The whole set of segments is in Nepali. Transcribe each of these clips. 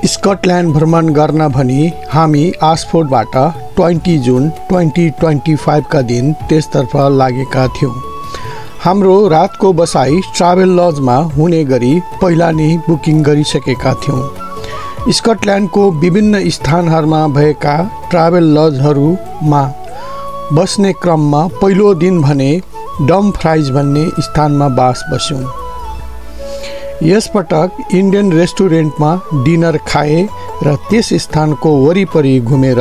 स्कटल्यान्ड भ्रमण गर्न भनी हामी आक्सफोर्डबाट 20 जुन 2025 का दिन त्यसतर्फ लागेका थियौं। हाम्रो रातको बसाई ट्राभल लजमा हुने गरी पहिला नै बुकिङ गरिसकेका थियौं। स्कटल्यान्डको विभिन्न स्थानहरूमा भएका ट्राभल लजहरूमा बस्ने क्रममा पहिलो दिन भने डमफ्राइज भन्ने स्थानमा बास बस्यौं। यसपटक इन्डियन रेस्टुरेन्टमा डिनर खाए र त्यस स्थानको वरिपरि घुमेर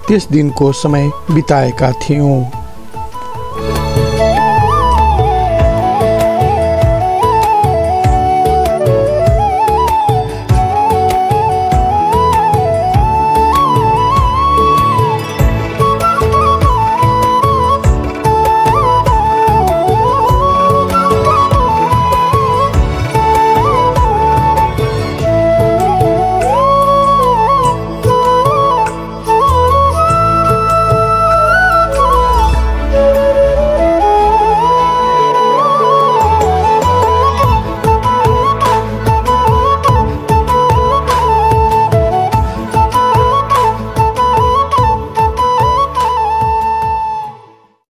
त्यस दिनको समय बिताएका थियौं।